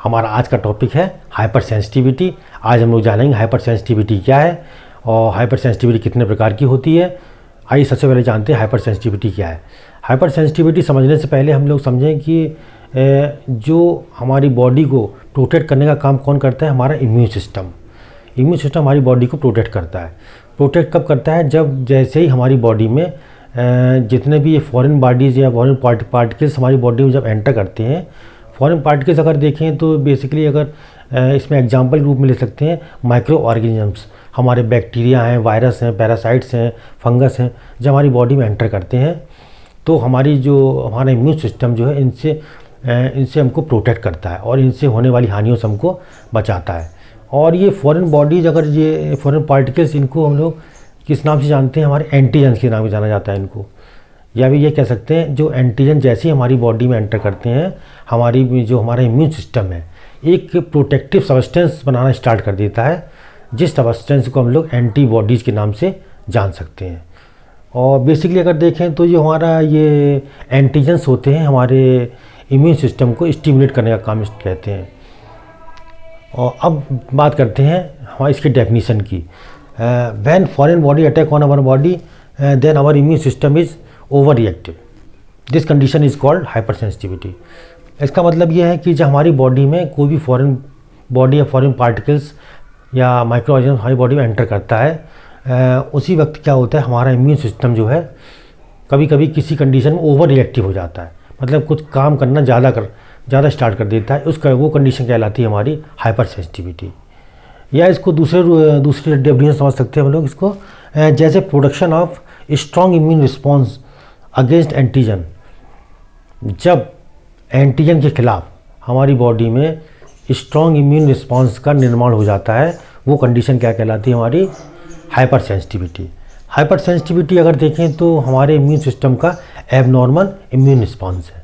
हमारा आज का टॉपिक है हाइपर सेंसिटिविटी। आज हम लोग जानेंगे हाइपर सेंसिटिविटी क्या है और हाइपर सेंसिटिविटी कितने प्रकार की होती है। आइए सबसे पहले जानते हैं हाइपर सेंसिटिविटी क्या है। हाइपर सेंसिटिविटी समझने से पहले हम लोग समझें कि जो हमारी बॉडी को प्रोटेक्ट करने का काम कौन करता है, हमारा इम्यून सिस्टम। इम्यून सिस्टम हमारी बॉडी को प्रोटेक्ट करता है। प्रोटेक्ट कब करता है? जब जैसे ही हमारी बॉडी में जितने भी ये फॉरेन बॉडीज़ या फॉरेन पार्टिकल्स हमारी बॉडी में जब एंटर करते हैं, फॉरेन पार्टिकल्स अगर देखें तो बेसिकली अगर इसमें एग्जांपल रूप में ले सकते हैं माइक्रो ऑर्गेनिजम्स, हमारे बैक्टीरिया हैं, वायरस हैं, पैरासाइट्स हैं, फंगस हैं, जब हमारी बॉडी में एंटर करते हैं तो हमारा इम्यून सिस्टम जो है इनसे हमको प्रोटेक्ट करता है और इनसे होने वाली हानियों से हमको बचाता है। और ये फॉरेन बॉडीज़ ये फॉरेन पार्टिकल्स, इनको हम लोग किस नाम से जानते हैं? हमारे एंटीजन्स के नाम से जाना जाता है इनको। या भी ये कह सकते हैं जो एंटीजन जैसे ही हमारी बॉडी में एंटर करते हैं, हमारा इम्यून सिस्टम है एक प्रोटेक्टिव सब्सटेंस बनाना स्टार्ट कर देता है, जिस सब्सटेंस को हम लोग एंटीबॉडीज़ के नाम से जान सकते हैं। और बेसिकली अगर देखें तो जो हमारा ये एंटीजन्स होते हैं हमारे इम्यून सिस्टम को स्टिमुलेट करने का काम कहते हैं। और अब बात करते हैं हमारे इसके डेफिनीशन की। When foreign body attack on our body then our immune system is over reactive. This condition is called hypersensitivity. इसका मतलब ये है कि जब हमारी बॉडी में कोई भी फॉरेन बॉडी या फॉरेन पार्टिकल्स या माइक्रो ऑर्गेनिज्म हमारी बॉडी में एंटर करता है, उसी वक्त क्या होता है, हमारा इम्यून सिस्टम जो है कभी कभी किसी कंडीशन में ओवर रिएक्टिव हो जाता है, मतलब कुछ काम करना ज़्यादा स्टार्ट कर देता है। वो कंडीशन कहलाती है हमारी हाइपर सेंसिटिविटी। या इसको दूसरे डेफिनेशन समझ सकते हैं हम लोग इसको, जैसे production of strong immune response against antigen. जब एंटीजन के खिलाफ हमारी बॉडी में स्ट्रॉन्ग इम्यून रिस्पॉन्स का निर्माण हो जाता है, वो कंडीशन क्या कहलाती है? हमारी हाइपर सेंसिटिविटी। हाइपर सेंसिटिविटी अगर देखें तो हमारे इम्यून सिस्टम का एबनॉर्मल इम्यून रिस्पॉन्स है।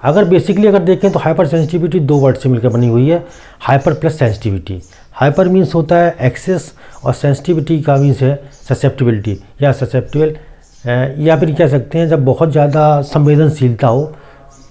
अगर देखें तो हाइपर सेंसिटिविटी दो वर्ड से मिलकर बनी हुई है, hyper plus sensitivity. Hyper means होता है एक्सेस और सेंसिटिविटी का मीन्स है ससेप्टिबिलिटी या ससेप्टिबल, या फिर कह सकते हैं जब बहुत ज़्यादा संवेदनशीलता हो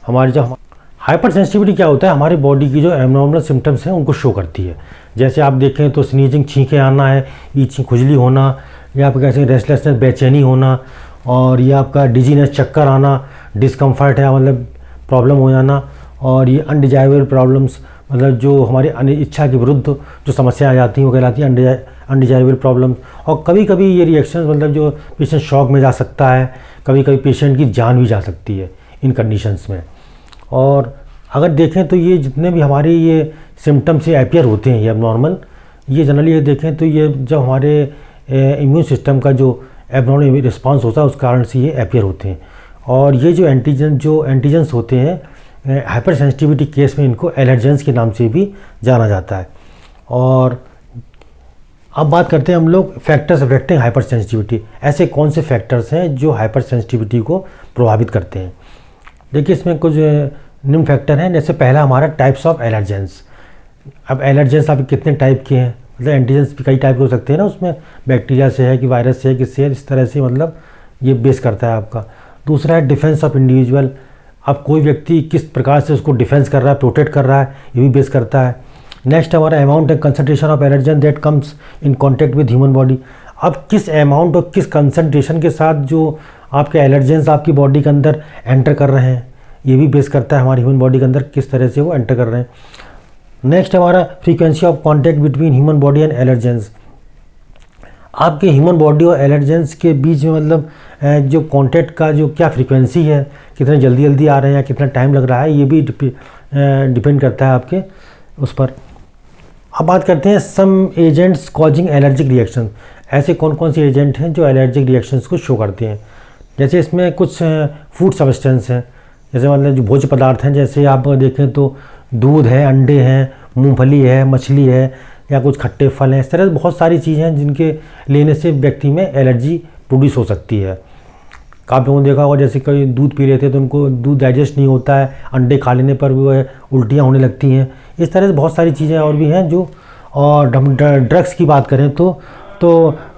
हमारी। जब हाइपर सेंसिटिविटी क्या होता है, हमारी बॉडी की जो एबनॉर्मल सिम्टम्स हैं उनको शो करती है। जैसे आप देखें तो स्नीजिंग, छींके आना है, ईचिंग, खुजली होना, या आप कह सकते हैं रेस्टलेसनेस, बेचैनी होना, और ये आपका डिजीनेस, चक्कर आना, डिस्कम्फर्ट है मतलब प्रॉब्लम हो जाना, और ये अनडिजायरेबल प्रॉब्लम्स मतलब जो हमारी इच्छा के विरुद्ध जो समस्या आ जाती हैं वो कहलाती है अनडिजायरेबल प्रॉब्लम्स। और कभी कभी ये रिएक्शंस मतलब जो पेशेंट शॉक में जा सकता है, कभी कभी पेशेंट की जान भी जा सकती है इन कंडीशंस में। और अगर देखें तो ये जितने भी हमारे ये सिम्टम्स ये अपीयर होते हैं ये एबनॉर्मल, ये जनरली ये देखें तो ये जब हमारे इम्यून सिस्टम का जो एबनॉर्मल रिस्पॉन्स होता है उस कारण से ये अपीयर होते हैं। और ये जो एंटीजन्स होते हैं हाइपर सेंसिटिविटी केस में इनको एलर्जेंस के नाम से भी जाना जाता है। और अब बात करते हैं हम लोग फैक्टर्स अफेक्टिंग हाइपर सेंसिटिविटी। ऐसे कौन से फैक्टर्स हैं जो हाइपर सेंसिटिविटी को प्रभावित करते हैं? देखिए इसमें कुछ निम्न फैक्टर हैं। जैसे पहला हमारा टाइप्स ऑफ एलर्जेंस। अब एलर्जेंस आप कितने टाइप के हैं, मतलब एंटीजन्स भी कई टाइप के हो सकते हैं ना, उसमें बैक्टीरिया से है कि वायरस से है किससे है, इस तरह से मतलब ये बेस करता है आपका। दूसरा है डिफेंस ऑफ इंडिविजुअल। अब कोई व्यक्ति किस प्रकार से उसको डिफेंस कर रहा है, प्रोटेक्ट कर रहा है, ये भी बेस करता है। नेक्स्ट हमारा amount and concentration of allergen that comes in contact with human body. अब किस अमाउंट और किस कंसंट्रेशन के साथ जो आपके एलर्जेंस आपकी बॉडी के अंदर एंटर कर रहे हैं, ये भी बेस करता है हमारी ह्यूमन बॉडी के अंदर किस तरह से वो एंटर कर रहे हैं। नेक्स्ट हमारा frequency of contact between human body and allergens. आपके ह्यूमन बॉडी और एलर्जेंस के बीच में मतलब जो कॉन्टैक्ट का जो क्या फ्रीक्वेंसी है, कितने जल्दी आ रहे हैं या कितना टाइम लग रहा है, ये भी डिपेंड करता है आपके उस पर। अब बात करते हैं सम एजेंट्स कॉजिंग एलर्जिक रिएक्शन। ऐसे कौन कौन से एजेंट हैं जो एलर्जिक रिएक्शंस को शो करते हैं? जैसे इसमें कुछ फूड सब्सटेंस हैं, जैसे मतलब जो भोज्य पदार्थ हैं, जैसे आप देखें तो दूध है, अंडे हैं, मूंगफली है, मछली है, या कुछ खट्टे फल हैं। इस तरह से बहुत सारी चीज़ें हैं जिनके लेने से व्यक्ति में एलर्जी प्रोड्यूस हो सकती है। काफ़ी लोगों ने देखा होगा जैसे कोई दूध पी रहे थे तो उनको दूध डाइजेस्ट नहीं होता है, अंडे खा लेने पर वो उल्टियाँ होने लगती हैं। इस तरह से बहुत सारी चीज़ें और भी हैं जो। और ड्रग्स की बात करें तो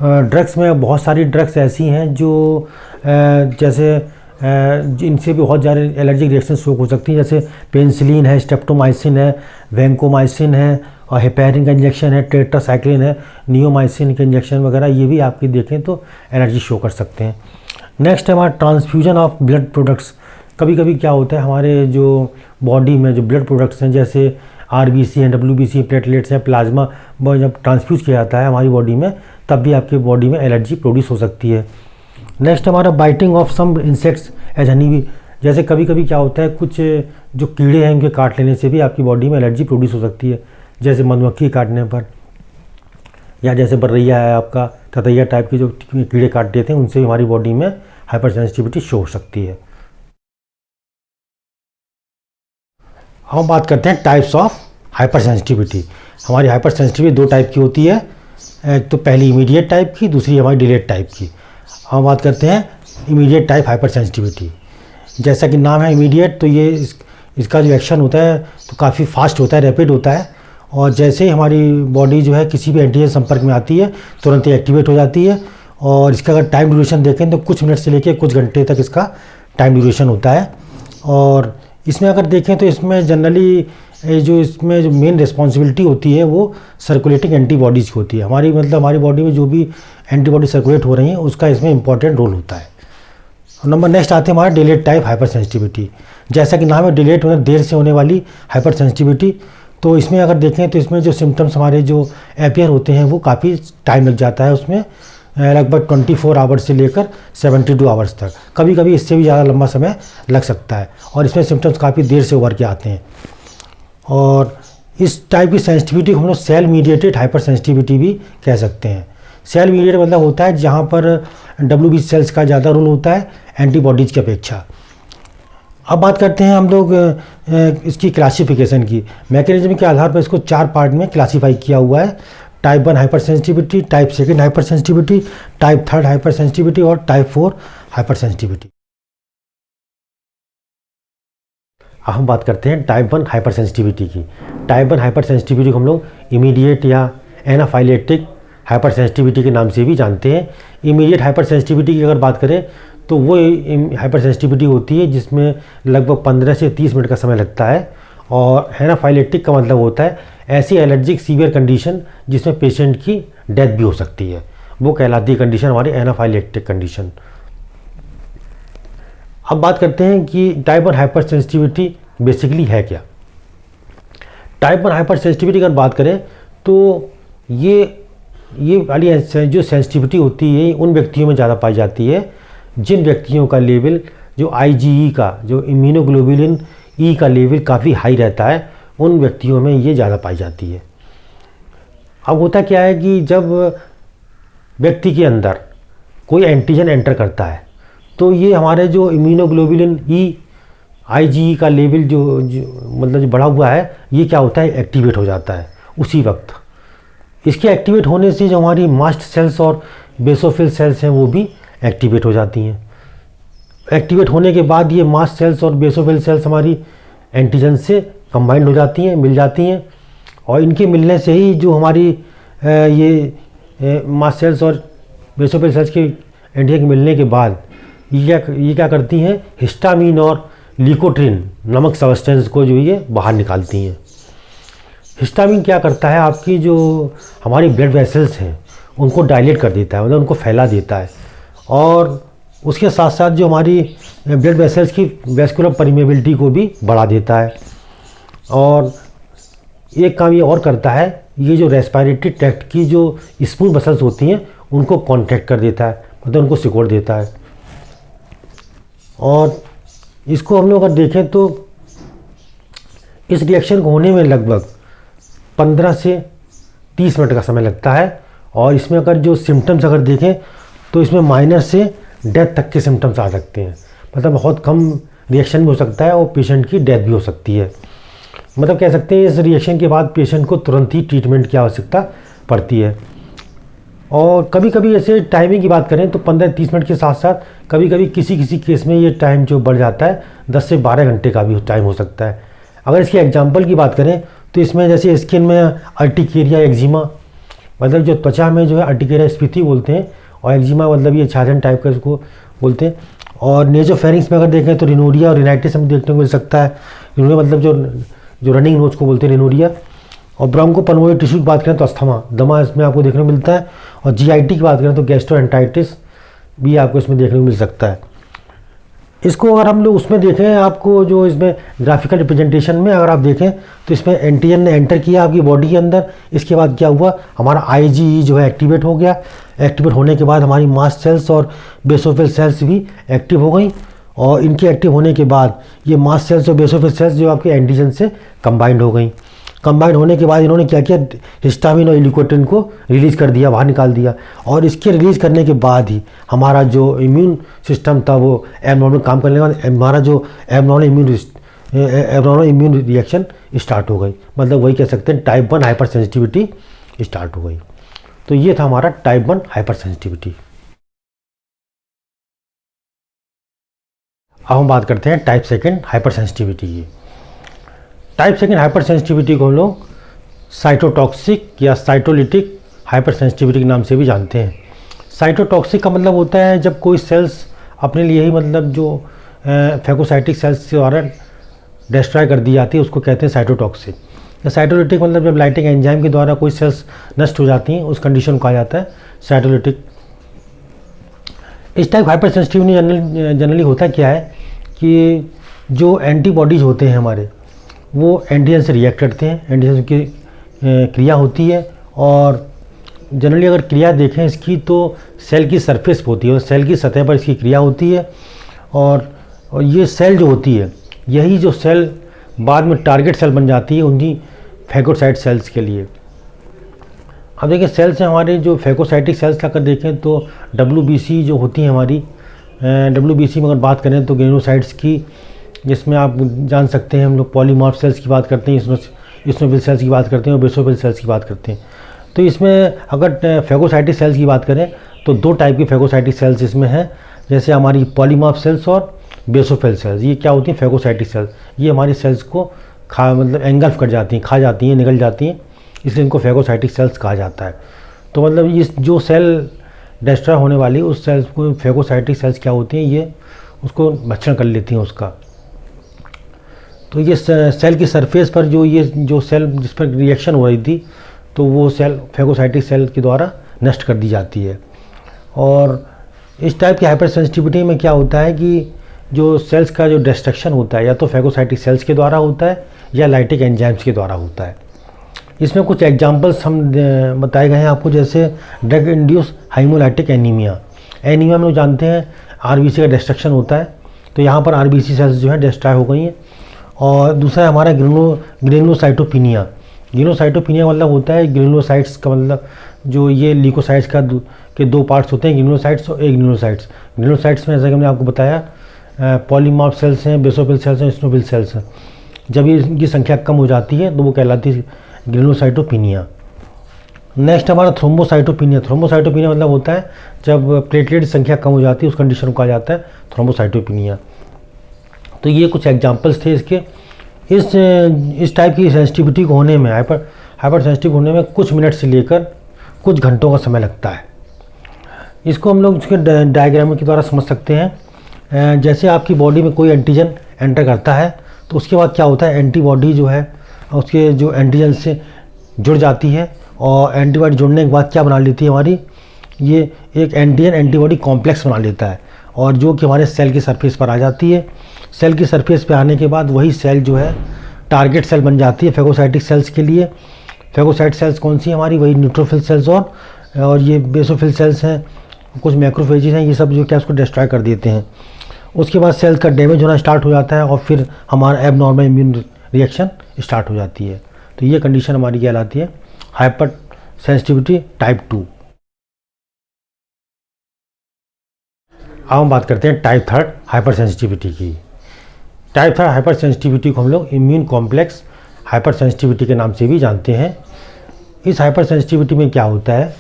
ड्रग्स में बहुत सारी ड्रग्स ऐसी हैं जो जैसे इनसे भी बहुत ज़्यादा एलर्जिक रिएक्शन शो हो सकती हैं, जैसे पेनिसिलिन है, स्ट्रेप्टोमाइसिन है, वैंकोमाइसिन है, और हेपेरिन का इंजेक्शन है, टेट्रासाइक्लिन है, नियोमाइसिन के इंजेक्शन वगैरह, ये भी आपकी देखें तो एलर्जी शो कर सकते हैं। नेक्स्ट है हमारा ट्रांसफ्यूजन ऑफ ब्लड प्रोडक्ट्स। कभी कभी क्या होता है, हमारे जो बॉडी में जो ब्लड प्रोडक्ट्स हैं, जैसे RBC हैं, WBC, प्लेटलेट्स हैं, प्लाज्मा, वो जब ट्रांसफ्यूज किया जाता है हमारी बॉडी में, तब भी आपकी बॉडी में एलर्जी प्रोड्यूस हो सकती है। नेक्स्ट हमारा biting of some insects as honey bee. जैसे कभी कभी क्या होता है, कुछ जो कीड़े हैं उनके काट लेने से भी आपकी बॉडी में एलर्जी प्रोड्यूस हो सकती है, जैसे मधुमक्खी काटने पर, या जैसे बर्रैया है आपका, ततैया टाइप के जो कीड़े काट देते हैं, उनसे भी हमारी बॉडी में हाइपर सेंसिटिविटी शो हो सकती है। हम बात करते हैं टाइप्स ऑफ हाइपर सेंसिटिविटी। हमारी हाइपर सेंसिटिविटी दो टाइप की होती है, एक तो पहली इमीडिएट टाइप की, दूसरी हमारी डिलेड टाइप की। हम बात करते हैं इमीडिएट टाइप हाइपर सेंसिटिविटी। जैसा कि नाम है इमीडिएट, तो ये इसका जो एक्शन होता है तो काफ़ी फास्ट होता है, रैपिड होता है, और जैसे ही हमारी बॉडी जो है किसी भी एंटीजन संपर्क में आती है तुरंत ही एक्टिवेट हो जाती है। और इसका अगर टाइम ड्यूरेशन देखें तो कुछ मिनट से लेकर कुछ घंटे तक इसका टाइम ड्यूरेशन होता है। और इसमें अगर देखें तो इसमें जनरली इसमें जो मेन रिस्पॉन्सिबिलिटी होती है वो सर्कुलेटिंग एंटीबॉडीज़ की होती है। हमारी बॉडी में जो भी एंटीबॉडी सर्कुलेट हो रही हैं उसका इसमें इंपॉर्टेंट रोल होता है। नंबर नेक्स्ट आते हैं हमारा डिलेड टाइप हाइपर सेंसिटिविटी। जैसा कि नाम है डिलेड, मतलब देर से होने वाली हाइपर सेंसिटिविटी। तो इसमें अगर देखें तो इसमें जो सिम्टम्स हमारे जो अपीयर होते हैं वो काफ़ी टाइम लग जाता है, उसमें लगभग 24 आवर्स से लेकर 72 आवर्स तक, कभी कभी इससे भी ज़्यादा लंबा समय लग सकता है। और इसमें सिम्टम्स काफ़ी देर से उभर के आते हैं। और इस टाइप की सेंसिटिविटी को हम लोग सेल मीडिएटेड हाइपर सेंसिटिविटी भी कह सकते हैं। सेल मीडिएटेड मतलब होता है जहाँ पर WBC सेल्स का ज़्यादा रोल होता है एंटीबॉडीज़ की अपेक्षा। अब बात करते हैं हम लोग इसकी क्लासिफिकेशन की। मैकेनिज्म के आधार पर इसको 4 पार्ट में क्लासीफाई किया हुआ है। Type 1 hyper sensitivity, type 2 hyper sensitivity, type 3 hyper sensitivity और टाइप 4 हाइपर सेंसिटिविटी। अब हम बात करते हैं टाइप 1 हाइपर सेंसिटिविटी की। टाइप 1 हाइपर सेंसिटिविटी को हम लोग इमीडिएट या एनाफाइलेटिक हाइपर सेंसिटिविटी के नाम से भी जानते हैं। इमीडिएट हाइपर सेंसिटिविटी की अगर बात करें तो वो हाइपर सेंसिटिविटी होती है जिसमें लगभग 15 से 30 मिनट का समय लगता है। और एनाफाइलेटिक का मतलब होता है ऐसी एलर्जिक सीवियर कंडीशन जिसमें पेशेंट की डेथ भी हो सकती है, वो कहलाती है कंडीशन हमारी एनाफाइलेटिक कंडीशन। अब बात करते हैं कि टाइप 1 हाइपर सेंसिटिविटी बेसिकली है क्या। टाइप 1 हाइपर सेंसिटिविटी अगर बात करें तो ये वाली जो सेंसिटिविटी होती है उन व्यक्तियों में ज़्यादा पाई जाती है जिन व्यक्तियों का लेवल जो IgE का, जो इम्यूनोग्लोबुलिन E का लेवल काफ़ी हाई रहता है, उन व्यक्तियों में ये ज़्यादा पाई जाती है। अब होता क्या है कि जब व्यक्ति के अंदर कोई एंटीजन एंटर करता है तो ये हमारे जो इम्यूनोग्लोबुलिन E IgE का लेवल जो बढ़ा हुआ है, ये क्या होता है, एक्टिवेट हो जाता है उसी वक्त। इसके एक्टिवेट होने से जो हमारी मास्ट सेल्स और बेसोफिल सेल्स हैं वो भी एक्टिवेट हो जाती हैं। एक्टिवेट होने के बाद ये मास्ट सेल्स और बेसोफिल सेल्स हमारी एंटीजन से कंबाइंड हो जाती हैं, मिल जाती हैं। और इनके मिलने से ही जो हमारी ये मास्ट सेल्स और बेसोफिल सेल्स के एंटीजन के मिलने के बाद ये क्या करती हैं, हिस्टामीन और ल्यूकोट्रिन नामक सब्सटेंस को जो ये बाहर निकालती हैं। हिस्टामीन क्या करता है, आपकी जो हमारी ब्लड वेसल्स हैं उनको डायलेट कर देता है, मतलब उनको फैला देता है। और उसके साथ साथ जो हमारी ब्लड वेसल्स की वेस्कुलर परमेबिलिटी को भी बढ़ा देता है। और एक काम ये और करता है, ये जो रेस्पिरेटरी ट्रैक्ट की जो स्मूथ मसल्स होती हैं उनको कॉन्ट्रैक्ट कर देता है, मतलब उनको सिकोड़ देता है। और इसको हम लोग अगर देखें तो इस रिएक्शन को होने में लगभग 15 से 30 मिनट का समय लगता है। और इसमें अगर जो सिम्टम्स अगर देखें तो इसमें माइनर से डेथ तक के सिम्टम्स आ सकते हैं, मतलब बहुत कम रिएक्शन भी हो सकता है और पेशेंट की डेथ भी हो सकती है। मतलब कह सकते हैं इस रिएक्शन के बाद पेशेंट को तुरंत ही ट्रीटमेंट की आवश्यकता पड़ती है। और कभी कभी ऐसे टाइमिंग की बात करें तो 15-30 मिनट के साथ साथ कभी कभी किसी केस में ये टाइम जो बढ़ जाता है 10 से 12 घंटे का भी टाइम हो सकता है। अगर इसके एग्जाम्पल की बात करें तो इसमें जैसे स्किन में अर्टिकेरिया एक्जिमा, मतलब जो त्वचा में जो है अर्टिकेरिया स्फीति बोलते हैं, और एक्जिमा मतलब ये छाछन टाइप का इसको बोलते हैं। और नेजोफेरिंग्स में अगर देखें तो रिनोरिया और रिनाइटिस हमें देखने को मिल सकता है। रिनोरिया मतलब जो रनिंग नोज को बोलते हैं रिनोरिया। और ब्रोंकोपल्मोनरी टिश्यू की बात करें तो अस्थमा, दमा इसमें आपको देखने को मिलता है। और जीआईटी की बात करें तो गैस्ट्रोएंटाइटिस भी आपको इसमें देखने को मिल सकता है। इसको अगर हम लोग उसमें देखें, आपको जो इसमें ग्राफिकल रिप्रेजेंटेशन में अगर आप देखें तो इसमें एंटीजन ने एंटर किया आपकी बॉडी के अंदर। इसके बाद क्या हुआ, हमारा IgE जो है एक्टिवेट हो गया। एक्टिवेट होने के बाद हमारी मास्ट सेल्स और बेसोफिल सेल्स भी एक्टिव हो गई। और इनके एक्टिव होने के बाद ये मास्ट सेल्स और बेसोफिल सेल्स जो आपके एंटीजन से कंबाइंड हो गई। कंबाइंड होने के बाद इन्होंने क्या किया, हिस्टामिन और ल्यूकोट्रिन को रिलीज़ कर दिया, बाहर निकाल दिया। और इसके रिलीज़ करने के बाद ही हमारा जो इम्यून सिस्टम था वो एबनॉर्मल काम करने के बाद हमारा जो एबनॉर्मल इम्यून रिएक्शन स्टार्ट हो गई। मतलब वही कह सकते हैं टाइप 1 हाइपर सेंसिटिविटी स्टार्ट हो गई। तो ये था हमारा टाइप 1 हाइपर सेंसिटिविटी। अब हम बात करते हैं टाइप 2 हाइपर सेंसिटिविटी की। टाइप 2 हाइपर सेंसिटिविटी को हम लोग साइटोटॉक्सिक या साइटोलिटिक हाइपर सेंसिटिविटी के नाम से भी जानते हैं। साइटोटॉक्सिक का मतलब होता है जब कोई सेल्स अपने लिए ही मतलब जो फैगोसाइटिक सेल्स के द्वारा डिस्ट्रॉय कर दी जाती है उसको कहते हैं साइटोटॉक्सिक। या साइटोलिटिक मतलब जब लाइटिंग एंजाइम के द्वारा कोई सेल्स नष्ट हो जाती हैं उस कंडीशन को कहा जाता है साइटोलिटिक। इस टाइप हाइपर सेंसिटिविटी जनरली होता क्या है कि जो एंटीबॉडीज़ होते हैं हमारे वो एंटीजन से रिएक्ट करते हैं, एंटीजन की क्रिया होती है। और जनरली अगर क्रिया देखें इसकी तो सेल की सरफेस होती है और सेल की सतह पर इसकी क्रिया होती है। और ये सेल जो होती है यही जो सेल बाद में टारगेट सेल बन जाती है उन्हीं फैगोसाइट सेल्स के लिए। अब देखिए सेल्स हैं हमारे जो फैगोसाइटिक सेल्स अगर देखें तो WBC जो होती है हमारी, WBC में अगर बात करें तो ग्रेनुलोसाइट्स की, जिसमें आप जान सकते हैं हम लोग पॉलीमॉर्फ सेल्स की बात करते हैं, इसमें सेल्स की बात करते हैं और बेसोफिल सेल्स की बात करते हैं। तो इसमें अगर फैगोसाइटिक सेल्स की बात करें तो 2 टाइप की फैगोसाइटिक सेल्स इसमें हैं, जैसे हमारी पॉलीमॉर्फ सेल्स और बेसोफिल सेल्स। ये क्या होती हैं, फैगोसाइटिक सेल्स। ये हमारी सेल्स को मतलब एंगल्फ कर जाती हैं, खा जाती हैं, निगल जाती हैं, इसलिए इनको फैगोसाइटिक सेल्स कहा जाता है। तो मतलब इस जो सेल डिस्ट्रॉय होने वाली उस सेल्स को फैगोसाइटिक सेल्स क्या होती हैं, ये उसको भक्षण कर लेती हैं उसका। तो ये सेल की सरफेस पर जो सेल जिस पर रिएक्शन हो रही थी तो वो सेल फैगोसाइटिक सेल के द्वारा नष्ट कर दी जाती है। और इस टाइप की हाइपर सेंसिटिविटी में क्या होता है कि जो सेल्स का जो डिस्ट्रक्शन होता है या तो फैगोसाइटिक सेल्स के द्वारा होता है या लाइटिक एंजाइम्स के द्वारा होता है। इसमें कुछ एग्जांपल्स हम बताए गए हैं आपको, जैसे ड्रग इंड्यूस हाइमोलाइटिक एनीमिया। एनीमिया में लोग जानते हैं RBC का डिस्ट्रक्शन होता है, तो यहाँ पर RBC सेल्स जो है डिस्ट्रॉय हो गई हैं। और दूसरा है हमारा ग्रेनुलोसाइटोपिनिया। ग्रेनुलोसाइटोपिनिया मतलब होता है ग्रेनुलोसाइट्स का मतलब जो ये ल्यूकोसाइट्स के 2 पार्ट्स होते हैं, ग्रेनुलोसाइट्स और ग्रेनुलोसाइट्स। ग्रेनुलोसाइट्स में जैसा कि हमने आपको बताया पॉलीमॉर्फ सेल्स हैं, बेसोफिल सेल्स हैं, स्नोफिल सेल्स हैं। जब ये इनकी संख्या कम हो जाती है तो वो कहलाती है ग्रेनुलोसाइटोपिनिया। नेक्स्ट हमारा थ्रोम्बोसाइटोपिनिया। थ्रोम्बोसाइटोपिनिया मतलब होता है जब प्लेटलेट संख्या कम हो जाती है उस कंडीशन को कहा जाता है थ्रोम्बोसाइटोपिनिया। तो ये कुछ एग्जांपल्स थे इसके। इस टाइप की सेंसिटिविटी को होने में हाइपर सेंसिटिव होने में कुछ मिनट से लेकर कुछ घंटों का समय लगता है। इसको हम लोग उसके डायग्राम के द्वारा समझ सकते हैं। जैसे आपकी बॉडी में कोई एंटीजन एंटर करता है तो उसके बाद क्या होता है, एंटीबॉडी जो है उसके जो एंटीजन से जुड़ जाती है और एंटीबॉडी जुड़ने के बाद क्या बना लेती है हमारी, ये एक एंटीजन एंटीबॉडी कॉम्प्लेक्स बना लेता है और जो कि हमारे सेल की सरफेस पर आ जाती है। सेल की सरफेस पे आने के बाद वही सेल जो है टारगेट सेल बन जाती है फैगोसाइटिक सेल्स के लिए। फैगोसाइट सेल्स कौन सी हमारी, वही न्यूट्रोफिल सेल्स और ये बेसोफिल सेल्स हैं, कुछ मैक्रोफेजेस हैं, ये सब जो क्या उसको डिस्ट्रॉय कर देते हैं। उसके बाद सेल्स का डैमेज होना स्टार्ट हो जाता है और फिर हमारा एबनॉर्मल इम्यून रिएक्शन स्टार्ट हो जाती है। तो ये कंडीशन हमारी कहलाती है हाइपर सेंसिटिविटी टाइप 2। अब हम बात करते हैं टाइप 3 हाइपर सेंसिटिविटी की। टाइप 3 हाइपर सेंसिटिविटी को हम लोग इम्यून कॉम्प्लेक्स हाइपर सेंसिटिविटी के नाम से भी जानते हैं। इस हाइपर सेंसिटिविटी में क्या होता है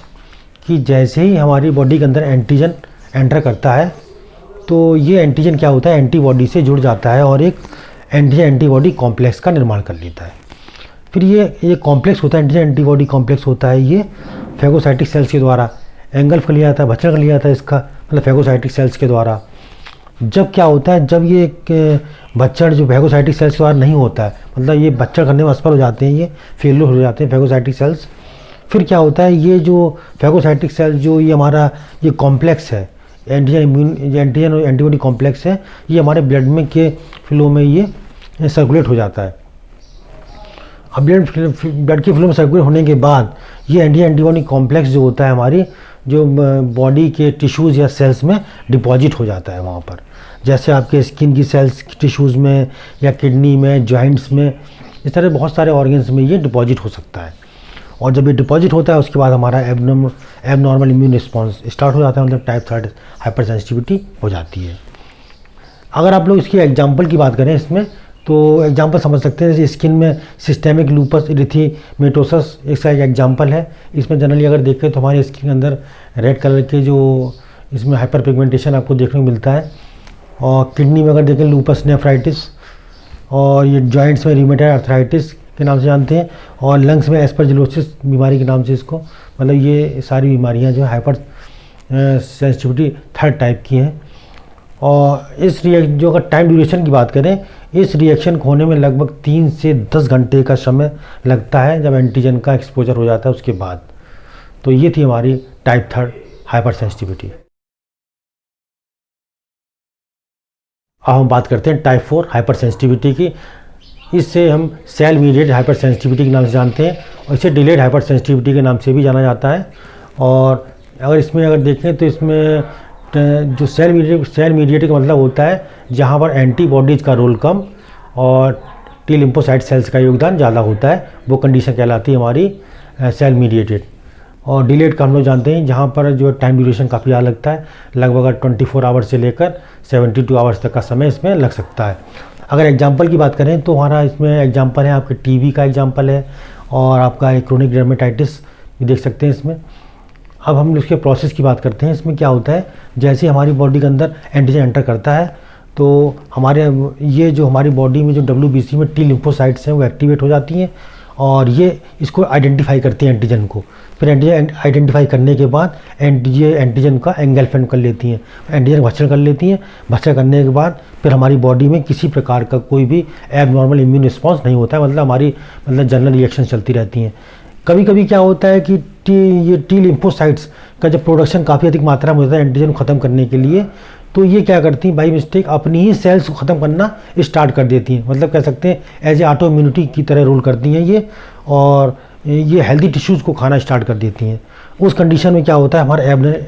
कि जैसे ही हमारी बॉडी के अंदर एंटीजन एंटर करता है तो ये एंटीजन क्या होता है, एंटीबॉडी से जुड़ जाता है और एक एंटीजन एंटीबॉडी कॉम्प्लेक्स का निर्माण कर लेता है। फिर ये कॉम्प्लेक्स होता है, एंटीजन एंटीबॉडी कॉम्प्लेक्स होता है, ये फैगोसाइटिक सेल्स के द्वारा एंगल्फ कर लिया जाता है, भक्षण कर लिया जाता है इसका, मतलब फैगोसाइटिक सेल्स के द्वारा। जब क्या होता है, जब ये एक बच्चड़ जो फेगोसाइटिक सेल्स के बाहर नहीं होता है, मतलब ये बच्चड़ करने में असफल हो जाते हैं, ये फेलियर हो जाते हैं फेगोसाइटिक सेल्स, फिर क्या होता है, ये जो फेगोसाइटिक सेल जो ये हमारा ये कॉम्प्लेक्स है, एंटीजन और एंटीबॉडी कॉम्प्लेक्स है, ये हमारे ब्लड में के फ्लो में ये सर्कुलेट हो जाता है। अब ब्लड के फ्लो में सर्कुलेट होने के बाद ये एंटीबॉडी कॉम्प्लेक्स जो होता है हमारी जो बॉडी के टिश्यूज़ या सेल्स में डिपॉजिट हो जाता है वहाँ पर, जैसे आपके स्किन की सेल्स टिश्यूज़ में या किडनी में, जॉइंट्स में, इस तरह बहुत सारे ऑर्गन्स में ये डिपॉजिट हो सकता है। और जब ये डिपॉजिट होता है उसके बाद हमारा एबनॉर्मल इम्यून रिस्पॉन्स स्टार्ट हो जाता है, मतलब टाइप 3 हाइपर सेंसिटिविटी हो जाती है। अगर आप लोग इसकी एग्जांपल की बात करें इसमें, तो एग्जांपल समझ सकते हैं, जैसे स्किन में सिस्टेमिक लूपस इरिथेमेटोसस इसका एक एग्जांपल है। इसमें जनरली अगर देखें तो हमारी स्किन के अंदर रेड कलर के जो इसमें हाइपर पिगमेंटेशन आपको देखने को मिलता है। और किडनी में अगर देखें लूपस नेफ्राइटिस, और ये जॉइंट्स में रूमेटॉइड आर्थराइटिस के नाम से जानते हैं, और लंग्स में एस्परजिलोसिस बीमारी के नाम से इसको, मतलब ये सारी बीमारियां जो हाइपर सेंसिटिविटी 3rd टाइप की हैं। और इस जो अगर टाइम ड्यूरेशन की बात करें, इस रिएक्शन को होने में लगभग 3 से 10 घंटे का समय लगता है जब एंटीजन का एक्सपोजर हो जाता है उसके बाद। तो ये थी हमारी टाइप 3 हाइपर सेंसिटिविटी। अब हम बात करते हैं टाइप 4 हाइपर सेंसिटिविटी की। इससे हम सेल मीडिएटेड हाइपर सेंसिटिविटी के नाम से जानते हैं, और इसे डिलेड हाइपर सेंसिटिविटी के नाम से भी जाना जाता है। और अगर इसमें अगर देखें तो इसमें जो सेल मीडिएटेड का मतलब होता है जहाँ पर एंटीबॉडीज़ का रोल कम और टी लिम्फोसाइट सेल्स का योगदान ज़्यादा होता है, वो कंडीशन कहलाती है हमारी सेल मीडिएटेड। और डिलेड का हम लोग जानते हैं जहाँ पर जो टाइम ड्यूरेशन काफ़ी ज़्यादा लगता है, लगभग 24 आवर्स से लेकर 72 आवर्स तक का समय इसमें लग सकता है। अगर एग्जांपल की बात करें तो हमारा इसमें एग्जांपल है आपके टीबी का एग्जांपल है, और आपका क्रोनिक डर्मेटाइटिस भी देख सकते हैं इसमें। अब हम उसके प्रोसेस की बात करते हैं। इसमें क्या होता है, जैसे हमारी बॉडी के अंदर एंटीजन एंटर करता है तो हमारे ये जो हमारी बॉडी में जो WBC में टी लिम्फोसाइट्स हैं वो एक्टिवेट हो जाती हैं, और ये इसको आइडेंटिफाई करती हैं एंटीजन को। फिर एंटीजन आइडेंटिफाई करने के बाद ये एंटीजन का एंगल्फमेंट कर लेती हैं, एंटीजन भक्षण कर लेती हैं। भक्षण करने के बाद फिर हमारी बॉडी में किसी प्रकार का कोई भी एबनॉर्मल इम्यून रिस्पॉन्स नहीं होता है, मतलब हमारी जनरल रिएक्शन चलती रहती हैं। कभी कभी क्या होता है कि ये टी लिम्फोसाइट्स का जब प्रोडक्शन काफ़ी अधिक मात्रा में होता है एंटीजन को ख़त्म करने के लिए, तो ये क्या करती हैं, बाई मिस्टेक अपनी ही सेल्स को ख़त्म करना स्टार्ट कर देती हैं, मतलब कह सकते हैं एज ए ऑटो इम्यूनिटी की तरह रोल करती हैं ये, और ये हेल्दी टिश्यूज़ को खाना स्टार्ट कर देती हैं। उस कंडीशन में क्या होता है, हमारा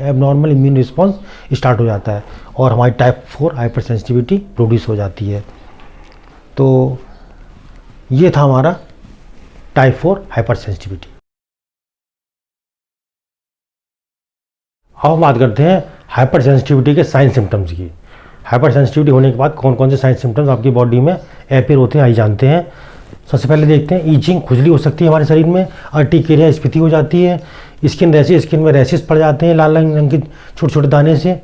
एबनॉर्मल इम्यून रिस्पॉन्स स्टार्ट हो जाता है और हमारी टाइप 4 हाइपर सेंसिटिविटी प्रोड्यूस हो जाती है। तो ये था हमारा टाइप 4 हाइपर सेंसिटिविटी। अब हम बात करते हैं हाइपर सेंसिटिविटी के साइन सिम्टम्स की। हाइपर सेंसिटिविटी होने के बाद कौन कौन से साइन सिम्टम्स आपकी बॉडी में अपीयर होते हैं आइए जानते हैं। सबसे पहले देखते हैं, ईचिंग, खुजली हो सकती है हमारे शरीर में, अर्टिकेरिया स्फीति हो जाती है, स्किन में रैशेस पड़ जाते हैं लाल रंग के छोटे छोटे दाने से,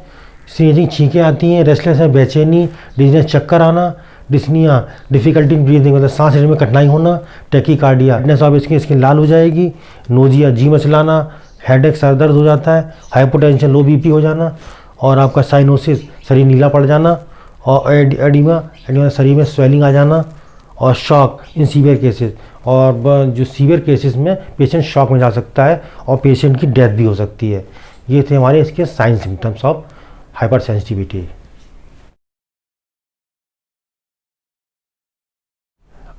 स्नीजिंग, छींकें आती हैं, रेस्टलेस है, बेचैनी, डिजीनेस, चक्कर आना, डिस्निया, डिफिकल्टी इन ब्रीदिंग, मतलब सांस लेने में कठिनाई होना, टैकीकार्डिया, रेडनेस ऑफ स्किन लाल हो जाएगी, नोजिया, जी मचलाना, हेडेक, सर दर्द हो जाता है, हाइपोटेंशन, लो बीपी हो जाना, और आपका साइनोसिस, शरीर नीला पड़ जाना, और एडिमा शरीर में स्वेलिंग आ जाना, और शॉक इन सीवियर केसेस, और जो सीवियर केसेस में पेशेंट शॉक में जा सकता है और पेशेंट की डेथ भी हो सकती है। ये थे हमारे इसके sign symptoms of hypersensitivity.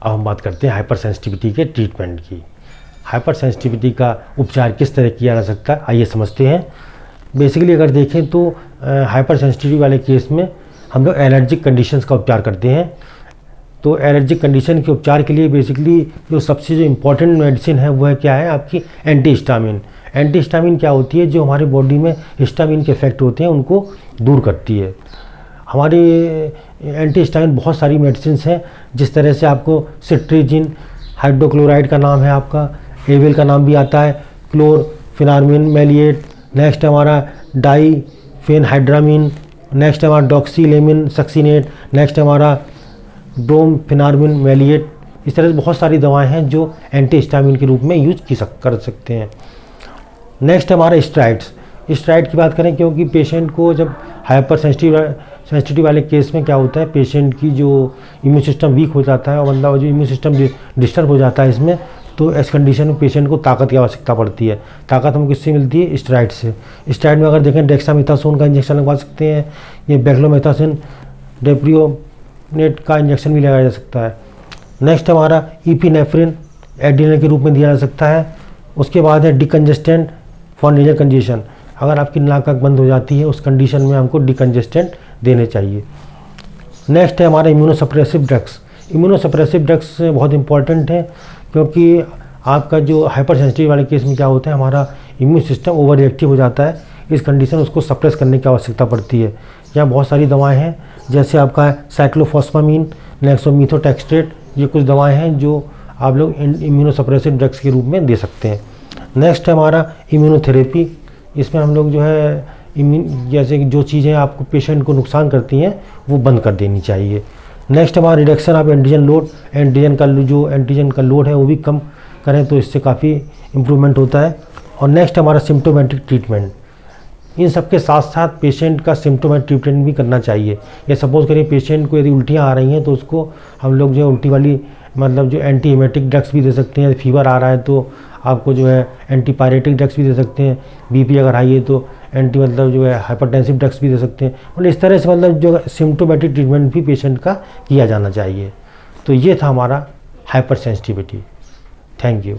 अब हम बात करते हैं हाइपर सेंसिटिविटी के ट्रीटमेंट की। हाइपर सेंसिटिविटी का उपचार किस तरह किया जा सकता है आइए समझते हैं। बेसिकली अगर देखें तो हाइपर सेंसिटिविटी वाले केस में हम लोग एलर्जिक कंडीशंस का उपचार करते हैं। तो एलर्जिक कंडीशन के उपचार के लिए बेसिकली जो सबसे जो इम्पॉर्टेंट मेडिसिन है वो है क्या है, आपकी एंटीहिस्टामिन। एंटीहिस्टामिन क्या होती है, जो हमारी बॉडी में हिस्टामिन के इफेक्ट होते हैं उनको दूर करती है। हमारी एंटीहिस्टामिन बहुत सारी मेडिसिन हैं, जिस तरह से आपको सिट्रीजिन, हाइड्रोक्लोराइड का नाम है आपका, एविल का नाम भी आता है, क्लोरफेनार्मिन मैलिएट, नेक्स्ट हमारा डाइफेनहाइड्रामिन, नेक्स्ट हमारा डॉक्सीलेमिन सक्सीनेट, नेक्स्ट हमारा ब्रोमफेनार्मिन मैलिएट। इस तरह से बहुत सारी दवाएं हैं जो एंटीहिस्टामिन के रूप में यूज कर सकते हैं। नेक्स्ट हमारा स्टेरॉइड्स की बात करें, क्योंकि पेशेंट को जब हाइपर सेंसिटिविटी वाले केस में क्या होता है, पेशेंट की जो इम्यून सिस्टम वीक हो जाता है और मतलब जो इम्यून सिस्टम डिस्टर्ब हो जाता है इसमें, तो इस कंडीशन में पेशेंट को ताकत की आवश्यकता पड़ती है। ताकत हमको किससे मिलती है, स्टेरॉइड से। स्टेरॉइड में अगर देखें डेक्सामेथासोन का इंजेक्शन लगवा सकते हैं, ये बेक्लोमेथासिन डेप्रियोनेट का इंजेक्शन भी लगाया जा सकता है। नेक्स्ट हमारा इपिनेफ्रिन एड्रेनलिन के रूप में दिया जा सकता है। उसके बाद है डिकंजेस्टेंट फॉर नेजल कंजेशन, अगर आपकी नाक बंद हो जाती है उस कंडीशन में हमको डिकंजेस्टेंट देने चाहिए। नेक्स्ट है हमारा इम्यूनोसप्रेसिव ड्रग्स। इम्यूनोसप्रेसिव ड्रग्स बहुत इंपॉर्टेंट है, क्योंकि आपका जो हाइपर सेंसिटिव वाले केस में क्या होता है, हमारा इम्यून सिस्टम ओवर रिएक्टिव हो जाता है। इस कंडीशन उसको सप्रेस करने की आवश्यकता पड़ती है। यहाँ बहुत सारी दवाएं हैं, जैसे आपका साइक्लोफॉस्फामीन, नेक्सोमीथोटेक्स्टेट, ये कुछ दवाएं हैं जो आप लोग इम्यूनोसप्रेसिव ड्रग्स के रूप में दे सकते हैं। नेक्स्ट है हमारा इम्यूनोथेरेपी। इसमें हम लोग जो है जैसे कि जो चीज़ें आपको पेशेंट को नुकसान करती हैं वो बंद कर देनी चाहिए। नेक्स्ट हमारा reduction of antigen load, antigen का लोड है वो भी कम करें तो इससे काफ़ी इम्प्रूवमेंट होता है। और नेक्स्ट हमारा सिम्टोमेटिक ट्रीटमेंट। इन सब के साथ साथ पेशेंट का सिम्टोमेटिक ट्रीटमेंट भी करना चाहिए। या सपोज़ करिए पेशेंट को यदि उल्टियाँ आ रही हैं तो उसको हम लोग जो है उल्टी वाली मतलब जो एंटी एमेटिक ड्रग्स भी दे सकते हैं। फीवर आ रहा है तो आपको जो है एंटीपायरेटिक ड्रग्स भी दे सकते हैं। बीपी अगर हाई है तो एंटी मतलब जो है हाइपरटेंसिव ड्रग्स भी दे सकते हैं। मतलब इस तरह से मतलब जो सिम्टोमेटिक ट्रीटमेंट भी पेशेंट का किया जाना चाहिए। तो ये था हमारा हाइपर सेंसिटिविटी। Thank you.